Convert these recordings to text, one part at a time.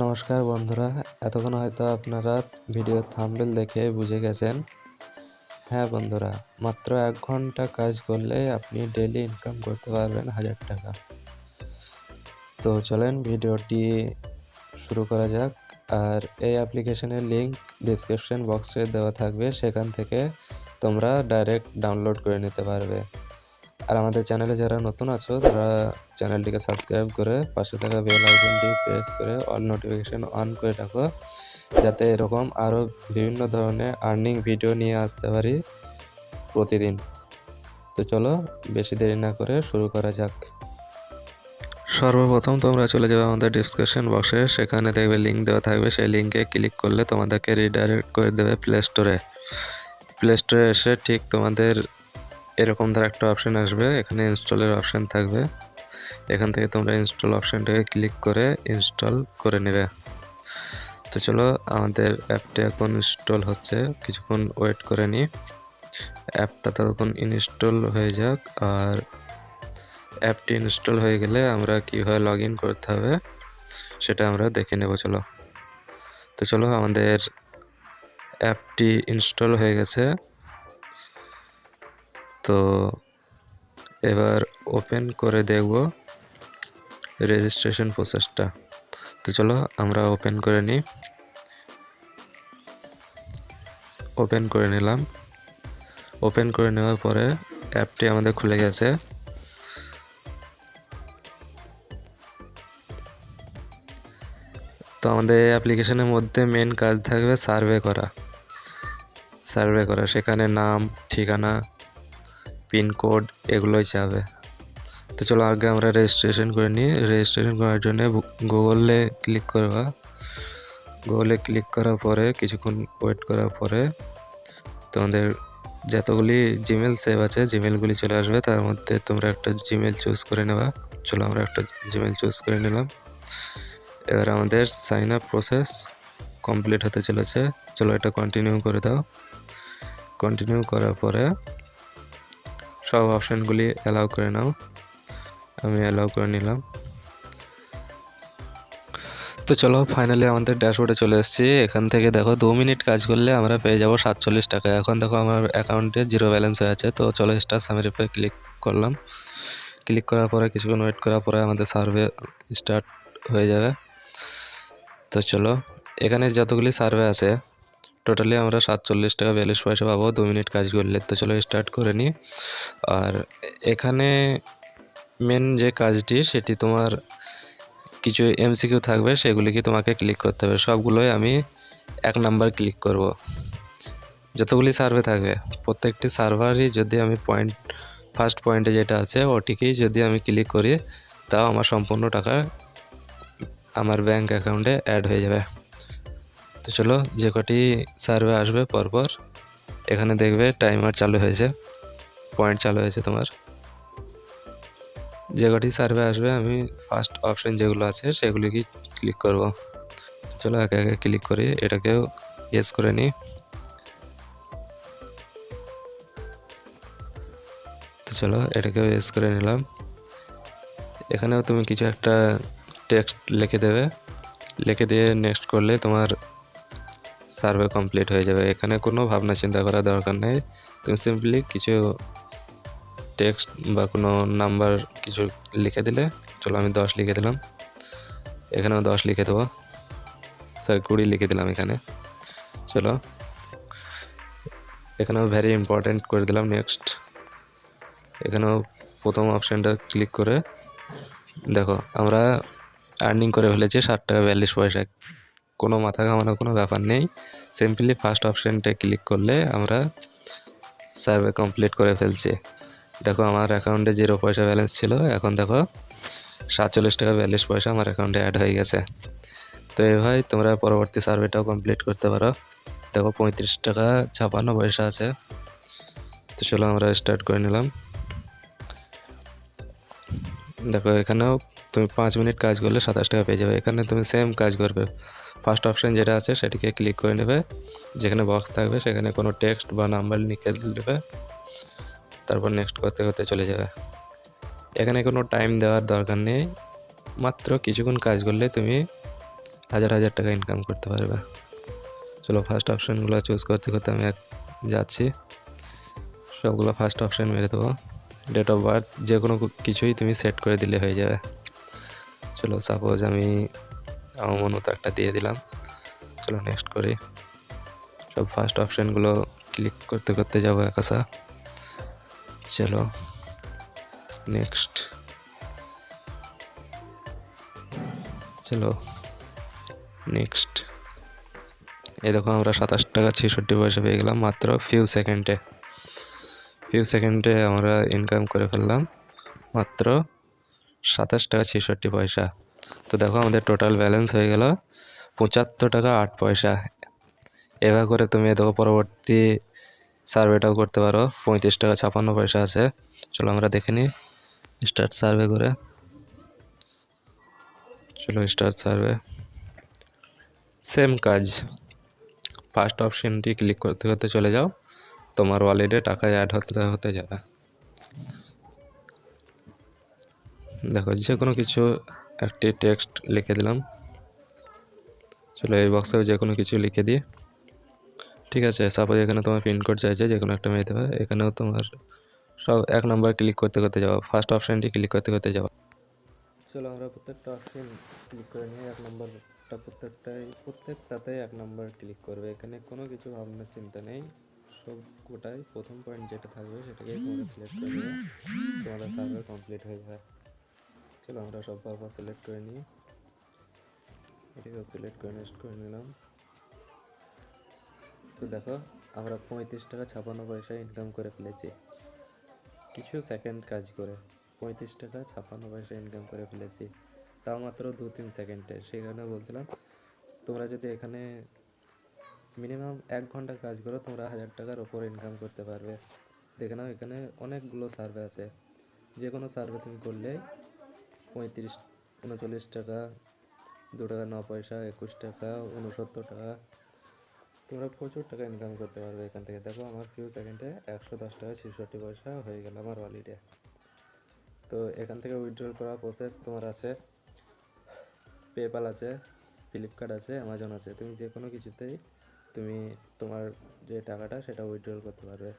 নমস্কার বন্ধুরা, এতক্ষণ হয়তো আপনারা ভিডিও থাম্বনেল দেখে বুঝে গেছেন। হ্যাঁ বন্ধুরা, মাত্র 1 ঘন্টা কাজ করলে আপনি ডেইলি ইনকাম করতে পারবেন 1000 টাকা। তো চলেন ভিডিওটি শুরু করা যাক। আর এই অ্যাপ্লিকেশনের লিঙ্ক ডেসক্রিপশন বক্সে দেওয়া থাকবে, সেখান থেকে তোমরা ডাইরেক্ট ডাউনলোড করে নিতে পারবে। আর আমাদের চ্যানেলে যারা নতুন আছো তারা চ্যানেলটিকে সাবস্ক্রাইব করে পাশে থাকা বেল আইকনটি প্রেস করে অল নোটিফিকেশন অন করে রাখো, যাতে এরকম আরও বিভিন্ন ধরনের আর্নিং ভিডিও নিয়ে আসতে পারি প্রতিদিন। তো চলো বেশি দেরি না করে শুরু করা যাক। সর্বপ্রথম তোমরা চলে যাবে আমাদের ডিসক্রিপশন বক্সে, সেখানে দেখবে লিঙ্ক দেওয়া থাকবে। সেই লিঙ্কে ক্লিক করলে তোমাদেরকে রিডাইরেক্ট করে দেবে প্লে স্টোরে। প্লে স্টোরে এসে ঠিক তোমাদের এরকম ধর একটা অপশন আসবে, এখানে ইনস্টলের অপশন থাকবে। এখান থেকে তোমরা ইনস্টল অপশনটাকে ক্লিক করে ইনস্টল করে নেবে। তো চলো, আমাদের অ্যাপটা এখন ইনস্টল হচ্ছে, কিছুক্ষণ ওয়েট করে নিই। অ্যাপটা ততক্ষণ ইনস্টল হয়ে যাক। আর অ্যাপটি ইনস্টল হয়ে গেলে আমরা কীভাবে লগ ইন করতে হবে সেটা আমরা দেখে নেব। চলো, তো চলো, আমাদের অ্যাপটি ইনস্টল হয়ে গেছে। তো এবার ওপেন করে দেখব রেজিস্ট্রেশন প্রসেসটা। তো চলো আমরা ওপেন করে নিই। ওপেন করে নিলাম। ওপেন করে নেওয়ার পরে অ্যাপটি আমাদের খুলে গেছে। তো আমাদের এই অ্যাপ্লিকেশনের মধ্যে মেন কাজ থাকবে সার্ভে করা। সেখানে নাম, ঠিকানা, পিনকোড এগুলোই চাবে। তো চলো আগে আমরা রেজিস্ট্রেশন করে নিই। রেজিস্ট্রেশন করার জন্য গুগলে ক্লিক করবা। গুগলে ক্লিক করার পরে কিছুক্ষণ ওয়েট করার পরে তোমাদের যতগুলি জিমেল সেভ আছে জিমেলগুলি চলে আসবে। তার মধ্যে তোমরা একটা জিমেল চুজ করে নেবা। চলো আমরা একটা জিমেল চুজ করে নিলাম। এবার আমাদের সাইন আপ প্রসেস কমপ্লিট হতে চলেছে। চলো এটা কন্টিনিউ করে দাও। কন্টিনিউ করার পরে সব অপশানগুলি অ্যালাউ করে নাও। আমি অ্যালাউ করে নিলাম। তো চলো ফাইনালি আমাদের ড্যাশবোর্ডে চলে এসেছি। এখান থেকে দেখো 2 মিনিট কাজ করলে আমরা পেয়ে যাব 47 টাকা। এখন দেখো আমার অ্যাকাউন্টে 0 ব্যালেন্স হয়ে আছে। তো চলো স্টার সামারিতে ক্লিক করলাম। ক্লিক করার পরে কিছুক্ষণ ওয়েট করার পরে আমাদের সার্ভে স্টার্ট হয়ে যাবে। তো চলো, এখানে যতগুলি সার্ভে আছে টোটালি আমরা 47 টাকা 42 পয়সা পাবো 2 মিনিট কাজ করলে। তো চলো স্টার্ট করে নিই। আর এখানে মেন যে কাজটি সেটি তোমার কিছু এমসিকিউ থাকবে, সেগুলিকে তোমাকে ক্লিক করতে হবে। সবগুলোই আমি 1 নাম্বার ক্লিক করব। যতগুলি সার্ভে থাকবে প্রত্যেকটি সার্ভারই যদি আমি ফার্স্ট পয়েন্টে যেটা আছে ওটিকেই যদি আমি ক্লিক করি, তাও আমার সম্পূর্ণ টাকা আমার ব্যাংক অ্যাকাউন্টে অ্যাড হয়ে যাবে। তো চলো, যে কটি সার্ভে আসবে পরপর এখানে দেখবে টাইমার চালু হয়েছে, পয়েন্ট চালু হয়েছে তোমার। যে কটি সার্ভে আসবে আমি ফার্স্ট অপশন যেগুলো আছে সেগুলিকে ক্লিক করব। চলো একে একে ক্লিক করি, এটাকেও ইয়েস করে নিই। তো চলো এটাকেও ইয়েস করে নিলাম। এখানেও তুমি কিছু একটা টেক্সট লিখে দেবে, লিখে দিয়ে নেক্সট করলে তোমার সার্ভে কমপ্লিট হয়ে যাবে। এখানে কোনো ভাবনা চিন্তা করার দরকার নেই, তুমি সিম্পলি কিছু টেক্সট বা কোনো নাম্বার কিছু লিখে দিলে। চলো আমি 10 লিখে দিলাম, এখানেও 10 লিখে দেবো, 20 লিখে দিলাম এখানে। চলো এখানেও ভেরি ইম্পর্ট্যান্ট করে দিলাম নেক্সট। এখানেও প্রথম অপশানটা ক্লিক করে দেখো আমরা আর্নিং করে ফেলেছি 60 টাকা 42 পয়সা। কোনো মাথা ঘামানোর কোনো ব্যাপার নেই, সিম্পলি ফার্স্ট অপশানটা ক্লিক করলে আমরা সার্ভে কমপ্লিট করে ফেলছি। দেখো আমার অ্যাকাউন্টে 0 পয়সা ব্যালেন্স ছিল, এখন দেখো 47 টাকা 42 পয়সা আমার অ্যাকাউন্টে অ্যাড হয়ে গেছে। তো এভাবে তোমরা পরবর্তী সার্ভেটাও কমপ্লিট করতে পারো। দেখো 35 টাকা 56 পয়সা আছে। তো চলো আমরা স্টার্ট করে নিলাম। দেখো এখানেও তুমি 5 মিনিট কাজ করলে 27 টাকা পেয়ে যাবে। এখানে তুমি সেম কাজ করবে, ফার্স্ট অপশান যেটা আছে সেটিকে ক্লিক করে নেবে, যেখানে বক্স থাকবে সেখানে কোনো টেক্সট বা নাম্বার লিখে দেবে, তারপর নেক্সট করতে করতে চলে যাবে। এখানে কোনো টাইম দেওয়ার দরকার নেই, মাত্র কিছুক্ষণ কাজ করলে তুমি হাজার হাজার টাকা ইনকাম করতে পারবে। চলো ফার্স্ট অপশানগুলো চুজ করতে করতে আমি যাচ্ছি, সবগুলো ফার্স্ট অপশান মেরে দেবো। ডেট অফ বার্থ যে কোনো কিছুই তুমি সেট করে দিলে হয়ে যাবে। চলো সাপোজ আমি আমার মতো একটা দিয়ে দিলাম। চলো নেক্সট করি। সব ফার্স্ট অপশানগুলো ক্লিক করতে করতে যাবো একাশা। চলো নেক্সট। চলো নেক্সট। এই দেখো আমরা 27 টাকা 66 পয়সা পেয়ে গেলাম মাত্র ফিউ সেকেন্ডে আমরা ইনকাম করে ফেললাম মাত্র 27 টাকা 66 পয়সা। তো দেখো আমাদের টোটাল ব্যালেন্স হয়ে গেল 75 টাকা 8 পয়সা। এভাবে করে তুমি দেখো পরবর্তী সার্ভেটাও করতে পারো। 35 টাকা 56 পয়সা আছে। চলো আমরা দেখে নিই স্টার্ট সার্ভে করে। চলো স্টার্ট সার্ভে, সেম কাজ। ফার্স্ট অপশনটি ক্লিক করতে করতে চলে যাও, তোমার ওয়ালেটে টাকা অ্যাড হতে যাবে। দেখো যে কোনো কিছু একটি টেক্সট লিখে দিলাম। চলো এই বক্সেও যে কোনো কিছু লিখে দিই। ঠিক আছে, সাপোজ এখানে তোমার পিনকোড চাইছে, যে কোনো একটা মেয়ে দেবে। এখানেও তোমার সব 1 নম্বর ক্লিক করতে করতে যাও, ফার্স্ট অপশানটি ক্লিক করতে করতে যাও। চলো আমরা প্রত্যেকটা অপশন ক্লিক করে নিয়ে 1 নম্বরটা প্রত্যেকটাতে 1 নম্বর ক্লিক করবে। এখানে কোনো কিছু ভাবনার চিন্তা নেই, সব গোটাই প্রথম পয়েন্ট যেটা থাকবে সেটাকেই তোমরা সিলেক্ট করে নেবে, তোমাদের সার্ভার কমপ্লিট হয়ে যাবে। চলো আমরা সব বারবার সিলেক্ট করে নিই। এটাকে সিলেক্ট করে নেক্সট করে নিলাম। তো দেখো আমরা 35 টাকা 56 পয়সা ইনকাম করে ফেলেছি কিছু সেকেন্ড কাজ করে। 35 টাকা 56 পয়সা ইনকাম করে ফেলেছি, তাও মাত্র 2-3 সেকেন্ডে। সেখানে বলছিলাম তোমরা যদি এখানে মিনিমাম 1 ঘন্টা কাজ করো, তোমরা 1000 টাকার ওপর ইনকাম করতে পারবে। দেখে নাও এখানে অনেকগুলো সার্ভে আছে, যে কোনো সার্ভে তুমি করলে 39 টাকা 2 টাকা 9 পয়সা 21 টাকা 69 টাকা, তোমরা প্রচুর টাকা ইনকাম করতে পারবে এখান থেকে। দেখো আমার ফিউ সেকেন্ডে 110 টাকা 66 পয়সা হয়ে গেল আমার ওয়ালেটে। তো এখান থেকে উইথড্রল করার প্রসেস তোমার আছে, পেপ্যাল আছে, ফ্লিপকার্ট আছে, অ্যামাজন আছে। তুমি যে কোনো কিছুতেই তুমি তোমার যে টাকাটা সেটা উইথড্রল করতে পারবে।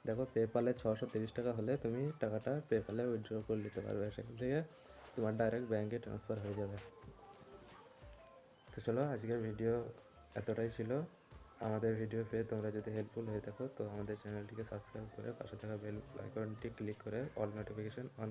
দেখো পেপ্যালে 630 টাকা হলে তুমি টাকাটা পেপ্যালে উইথড্রল করে নিতে পারবে, সেখান থেকে তোমার ডাইরেক্ট ব্যাঙ্কে ট্রান্সফার হয়ে যাবে। তো চলো আজকের ভিডিও এতটাই ছিল। আমাদের ভিডিও পেয়ে তোমরা যদি হেল্পফুল হয়ে থাকো তো আমাদের চ্যানেলটিকে সাবস্ক্রাইব করে পাশে থাকা বেল আইকনটি ক্লিক করে অল নোটিফিকেশন অন